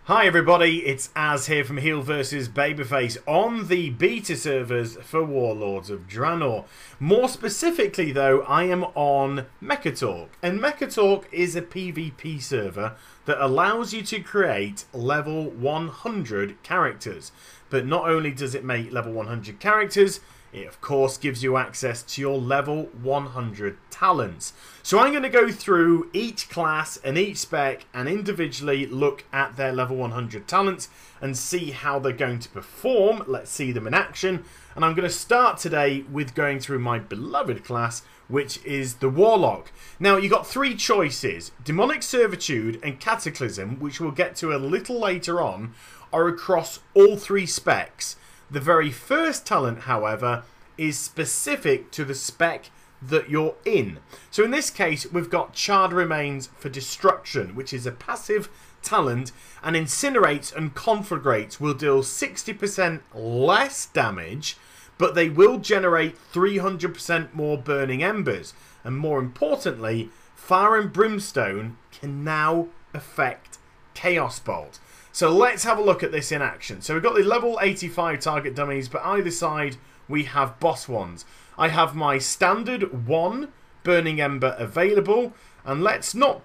Hi everybody, it's Az here from Heel vs Babyface on the beta servers for Warlords of Draenor. More specifically though, I am on Mechatalk, and Mechatalk is a PvP server that allows you to create level 100 characters. But not only does it make level 100 characters, it of course gives you access to your level 100 talents. So I'm going to go through each class and each spec and individually look at their level 100 talents and see how they're going to perform. Let's see them in action. And I'm going to start today with going through my beloved class, which is the Warlock. Now you've got three choices. Demonic Servitude and Cataclysm, which we'll get to a little later on, are across all three specs. The very first talent, however, is specific to the spec that you're in. So in this case, we've got Charred Remains for Destruction, which is a passive talent, and Incinerates and Conflagrates will deal 60% less damage, but they will generate 300% more Burning Embers. And more importantly, Fire and Brimstone can now affect Chaos Bolt. So let's have a look at this in action. So we've got the level 85 target dummies, but either side we have boss ones. I have my standard 1 Burning Ember available, and let's not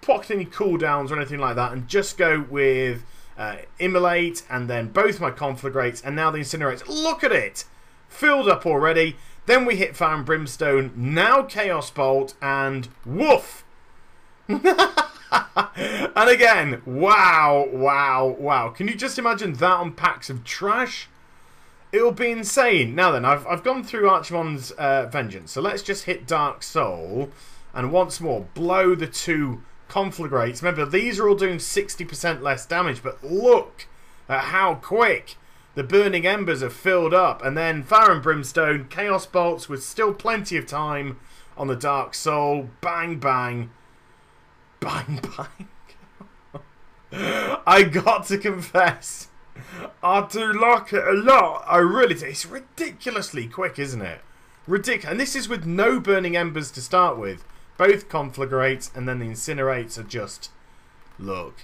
pocket any cooldowns or anything like that and just go with Immolate and then both my Conflagrates and now the Incinerates. Look at it! Filled up already. Then we hit Fire and Brimstone, now Chaos Bolt, and woof! And again, wow, wow, wow. Can you just imagine that on packs of trash? It'll be insane. Now then, I've gone through Archimonde's Vengeance. So let's just hit Dark Soul. And once more, blow the two Conflagrates. Remember, these are all doing 60% less damage. But look at how quick the Burning Embers are filled up. And then Fire and Brimstone, Chaos Bolts with still plenty of time on the Dark Soul. Bang, bang. Bang, bang. I got to confess, I do like it a lot. I really do. It's ridiculously quick, isn't it? Ridiculous. And this is with no Burning Embers to start with. Both Conflagrates and then the Incinerates are just, look,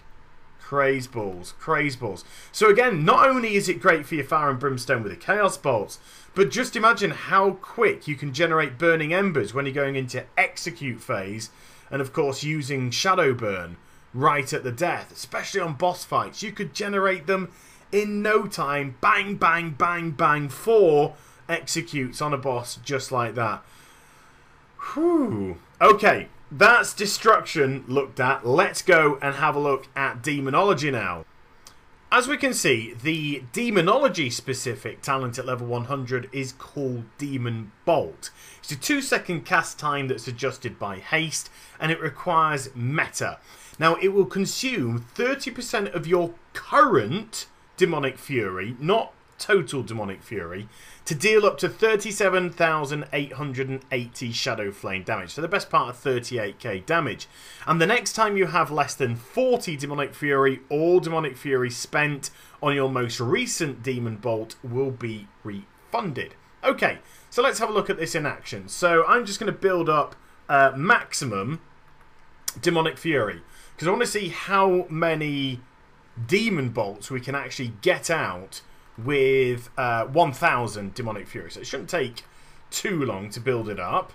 craze balls, craze balls. So again, not only is it great for your Fire and Brimstone with the Chaos Bolts, but just imagine how quick you can generate Burning Embers when you're going into Execute phase. And of course using Shadow Burn right at the death, especially on boss fights. You could generate them in no time. Bang, bang, bang, bang. 4 executes on a boss just like that. Whew. Okay, that's Destruction looked at. Let's go and have a look at Demonology now. As we can see, the Demonology specific talent at level 100 is called Demon Bolt. It's a 2-second cast time that's adjusted by haste, and it requires meta. Now, it will consume 30% of your current Demonic Fury, not total Demonic Fury, to deal up to 37,880 Shadow Flame damage. So the best part of 38k damage. And the next time you have less than 40 Demonic Fury, all Demonic Fury spent on your most recent Demon Bolt will be refunded. Okay, so let's have a look at this in action. So I'm just going to build up maximum Demonic Fury, because I want to see how many Demon Bolts we can actually get out with 1,000 Demonic Fury. So it shouldn't take too long to build it up.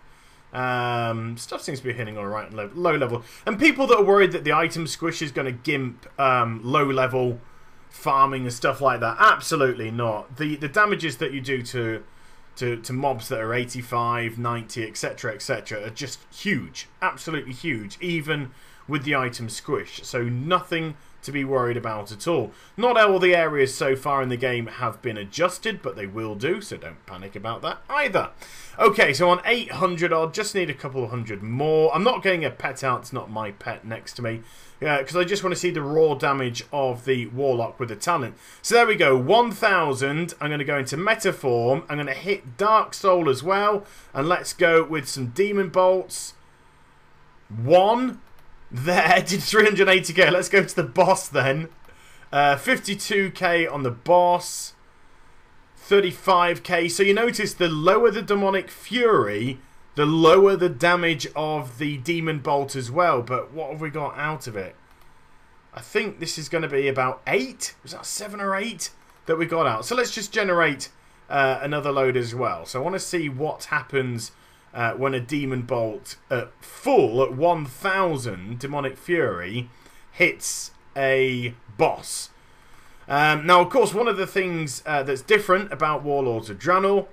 Stuff seems to be hitting alright low level. And people that are worried that the item squish is going to gimp low level farming and stuff like that, absolutely not. The damages that you do to mobs that are 85, 90, etc, are just huge. Absolutely huge, even with the item squish. So nothing to be worried about at all. Not all the areas so far in the game have been adjusted, but they will do, so don't panic about that either. Okay, so on 800 I'll just need a couple of hundred more. I'm not getting a pet out, it's not my pet next to me, because I just want to see the raw damage of the Warlock with the talent. So there we go, 1,000. I'm going to go into Meta form. I'm going to hit Dark Soul as well, and let's go with some Demon Bolts. 1. There, did 380k. Let's go to the boss then. 52k on the boss. 35k. So you notice the lower the Demonic Fury, the lower the damage of the Demon Bolt as well. But what have we got out of it? I think this is going to be about 8. Was that 7 or 8 that we got out? So let's just generate another load as well. So I want to see what happens when a Demon Bolt at full, at 1000 Demonic Fury, hits a boss. Now, of course, one of the things that's different about Warlords of Draenor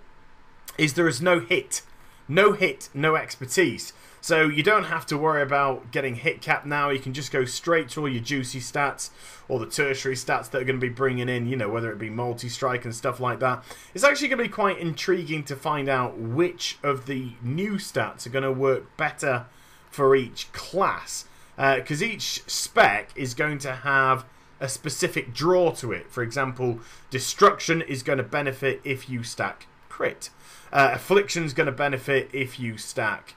is there is no hit. No hit, no expertise. So you don't have to worry about getting hit cap now. You can just go straight to all your juicy stats or the tertiary stats that are going to be bringing in, you know, whether it be multi-strike and stuff like that. It's actually going to be quite intriguing to find out which of the new stats are going to work better for each class. Because each spec is going to have a specific draw to it. For example, Destruction is going to benefit if you stack Crit. Affliction is going to benefit if you stack,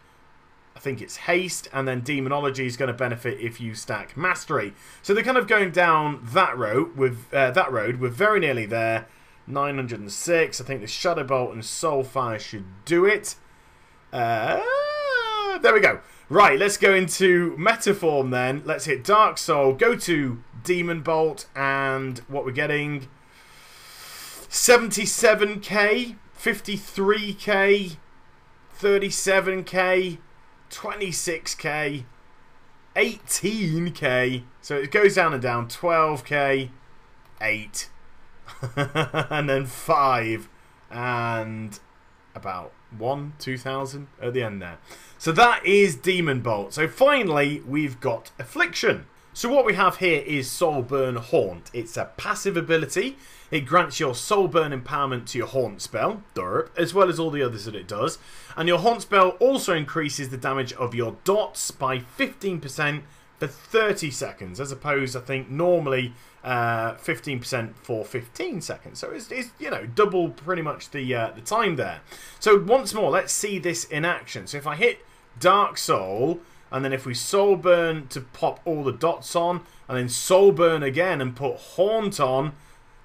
I think it's Haste, and then Demonology is going to benefit if you stack Mastery. So they're kind of going down that road with We're very nearly there. 906. I think the Shadow Bolt and Soulfire should do it. There we go. Right, let's go into Metaform then. Let's hit Dark Soul, go to Demon Bolt, and what we're getting, 77k, 53k, 37k, 26k, 18k. So it goes down and down. 12k, 8, and then 5, and about 2,000 at the end there. So that is Demon Bolt. So finally, we've got Affliction. So what we have here is Soulburn Haunt. It's a passive ability. It grants your Soulburn empowerment to your Haunt spell, derp, as well as all the others that it does. And your Haunt spell also increases the damage of your dots by 15% for 30 seconds, as opposed, I think, normally 15% for 15 seconds. So it's you know, double pretty much the time there. So once more, let's see this in action. So if I hit Dark Soul, and then if we Soulburn to pop all the dots on, and then Soulburn again and put Haunt on,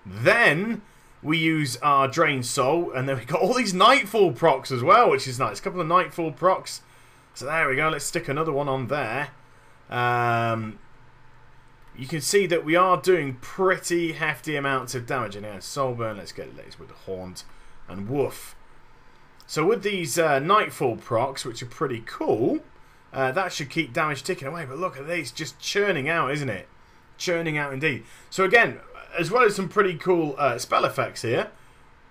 then we use our Drain Soul, and then we got all these Nightfall procs as well, which is nice. A couple of Nightfall procs. So there we go. Let's stick another one on there. You can see that we are doing pretty hefty amounts of damage. And now Soulburn, let's get this with the Haunt, and woof. So with these Nightfall procs, which are pretty cool, that should keep damage ticking away. But look at these, just churning out, isn't it? Churning out indeed. So again, as well as some pretty cool spell effects here,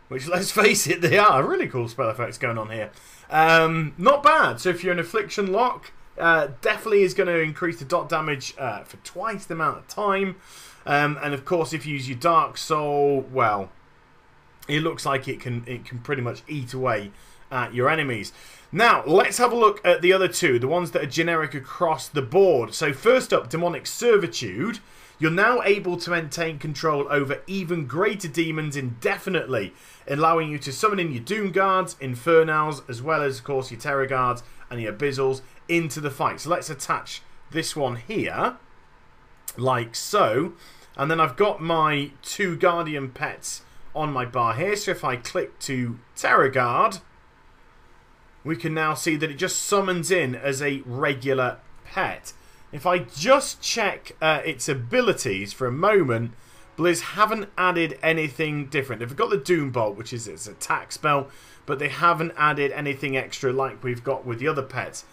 which, let's face it, they are really cool spell effects going on here. Not bad. So if you're an Affliction lock, definitely is going to increase the dot damage for twice the amount of time. And of course, if you use your Dark Soul, well, it looks like it can pretty much eat away at your enemies. Now, let's have a look at the other two, the ones that are generic across the board. So first up, Demonic Servitude. You're now able to maintain control over even greater demons indefinitely, allowing you to summon in your Doom Guards, Infernals, as well as, of course, your Terror Guards and your Abyssals into the fight. So let's attach this one here, like so. And then I've got my 2 Guardian Pets on my bar here. So if I click to Terror Guard, we can now see that it just summons in as a regular pet. If I just check its abilities for a moment, Blizz haven't added anything different. They've got the Doom Bolt, which is its attack spell, but they haven't added anything extra like we've got with the other pets.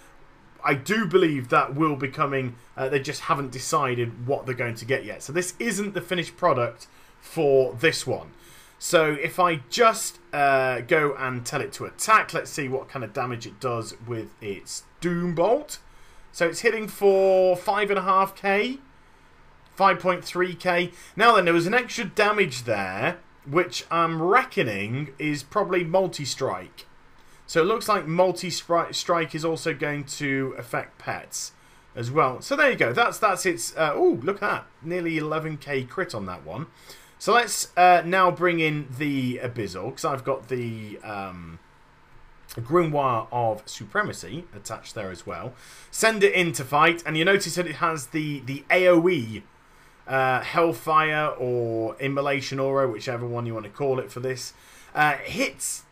I do believe that will be coming. They just haven't decided what they're going to get yet. So this isn't the finished product for this one. So if I just go and tell it to attack, let's see what kind of damage it does with its Doom Bolt. So it's hitting for 5.5k, 5.3k. Now then, there was an extra damage there, which I'm reckoning is probably multi-strike. So it looks like multi-strike is also going to affect pets as well. So there you go. That's its... oh, look at that. Nearly 11k crit on that one. So let's now bring in the Abyssal, because I've got the Grimoire of Supremacy attached there as well. Send it in to fight, and you notice that it has the AoE Hellfire or Immolation Aura, whichever one you want to call it for this. Hits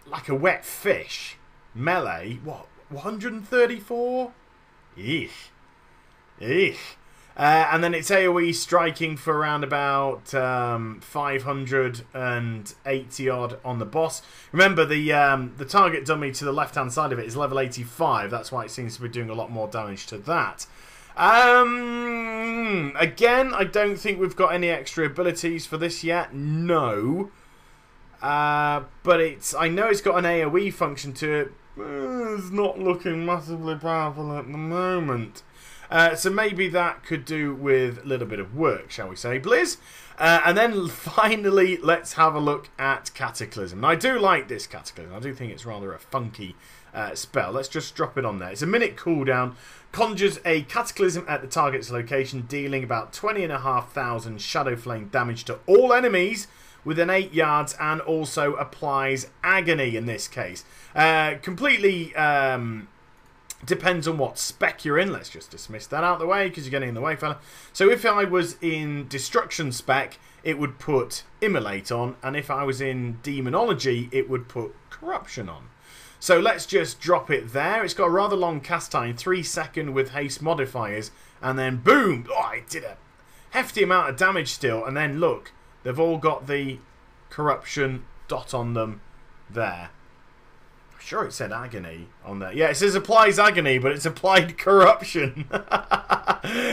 like a wet fish. Melee, what, 134? Eesh. Eesh. And then it's AoE striking for around about 580 odd on the boss. Remember, the target dummy to the left-hand side of it is level 85. That's why it seems to be doing a lot more damage to that. Again, I don't think we've got any extra abilities for this yet. No. But I know it's got an AoE function to it. It's not looking massively powerful at the moment. So maybe that could do with a little bit of work, shall we say, Blizz? And then finally, let's have a look at Cataclysm. Now, I do like this Cataclysm. I do think it's rather a funky spell. Let's just drop it on there. It's a minute cooldown. Conjures a Cataclysm at the target's location, dealing about 20,500 Shadow Flame damage to all enemies within 8 yards, and also applies Agony in this case. Completely... depends on what spec you're in. Let's just dismiss that out of the way because you're getting in the way, fella. So if I was in Destruction spec, it would put Immolate on. And if I was in Demonology, it would put Corruption on. So let's just drop it there. It's got a rather long cast time, 3 seconds with haste modifiers. And then boom! Oh, it did a hefty amount of damage still. And then look, they've all got the Corruption dot on them there. Sure, it said Agony on there. Yeah, it says applies Agony, but it's applied Corruption.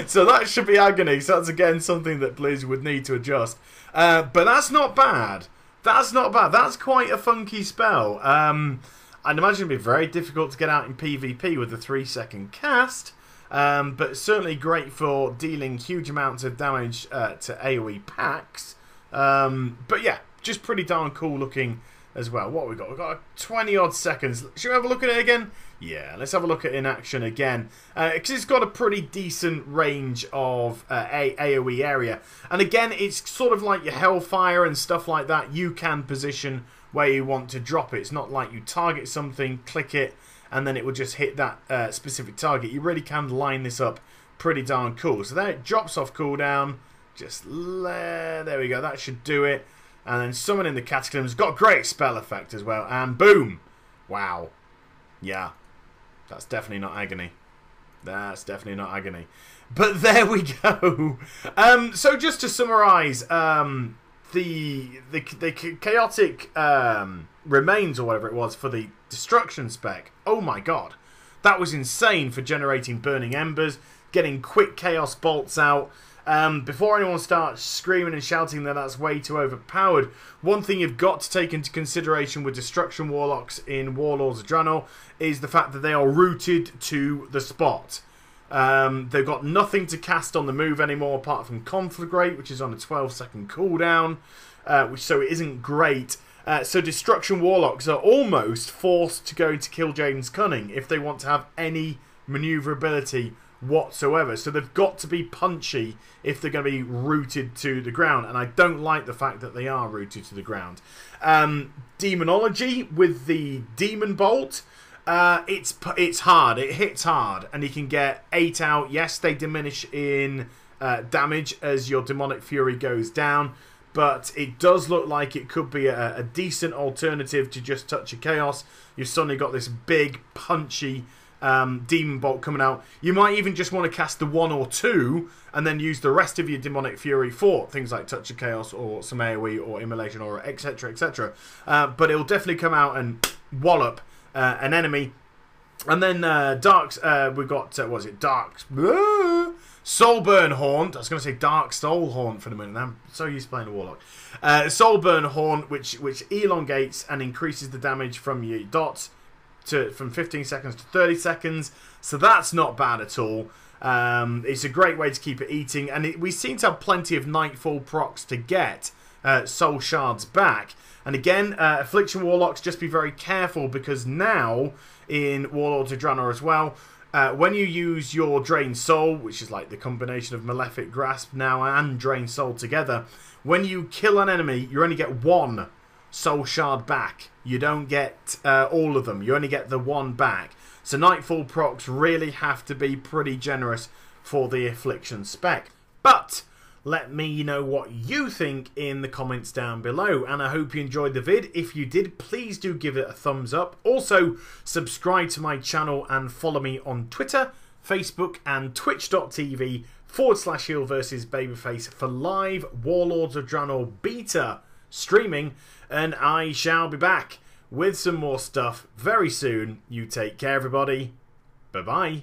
So that should be Agony. So that's again something that Blizz would need to adjust. But that's not bad. That's not bad. That's quite a funky spell. I'd imagine it'd be very difficult to get out in PvP with a 3-second cast. But certainly great for dealing huge amounts of damage to AoE packs. But yeah, just pretty darn cool looking as well. What we got? We've got 20 odd seconds. Should we have a look at it again? Yeah, let's have a look at it in action again. Because it's got a pretty decent range of AoE area. And again, it's sort of like your Hellfire and stuff like that. You can position where you want to drop it. It's not like you target something, click it, and then it will just hit that specific target. You really can line this up pretty darn cool. So there it drops off cooldown. There we go. That should do it. And then summoning the Cataclysm. It's got a great spell effect as well. And boom! Wow. Yeah. That's definitely not Agony. That's definitely not Agony. But there we go. So just to summarise, the chaotic remains or whatever it was for the Destruction spec. Oh my god. That was insane for generating Burning Embers. Getting quick Chaos Bolts out. Before anyone starts screaming and shouting that that's way too overpowered, one thing you've got to take into consideration with Destruction Warlocks in Warlords of Draenor is the fact that they are rooted to the spot. They've got nothing to cast on the move anymore apart from Conflagrate, which is on a 12-second cooldown, so it isn't great. So Destruction Warlocks are almost forced to go into Kill Jaden's Cunning if they want to have any maneuverability whatsoever. So they've got to be punchy if they're going to be rooted to the ground, and I don't like the fact that they are rooted to the ground. Demonology with the Demon Bolt, it's hard. It hits hard, and you can get 8 out. Yes, they diminish in damage as your Demonic Fury goes down, but it does look like it could be a decent alternative to just Touch of Chaos. You've suddenly got this big punchy Demon Bolt coming out. You might even just want to cast the 1 or 2 and then use the rest of your Demonic Fury for things like Touch of Chaos or some AoE or Immolation or etc, etc. But it'll definitely come out and wallop an enemy. And then we've got what was it? Soulburn Haunt. I was going to say Dark Soul Haunt for the minute. I'm so used to playing a Warlock. Soulburn Haunt, which elongates and increases the damage from your dots from 15 seconds to 30 seconds. So that's not bad at all. It's a great way to keep it eating, and we seem to have plenty of Nightfall procs to get Soul Shards back. And again, Affliction Warlocks, just be very careful, because now in Warlords of Draenor as well, when you use your Drain Soul, which is like the combination of Malefic Grasp now and Drain Soul together, when you kill an enemy, you only get 1 Soul Shard back. You don't get all of them. You only get the 1 back. So Nightfall procs really have to be pretty generous for the Affliction spec. But let me know what you think in the comments down below. And I hope you enjoyed the vid. If you did, please do give it a thumbs up. Also, subscribe to my channel and follow me on Twitter. Facebook and twitch.tv/heel versus babyface for live Warlords of Draenor beta streaming, and I shall be back with some more stuff very soon. You take care, everybody. Bye-bye.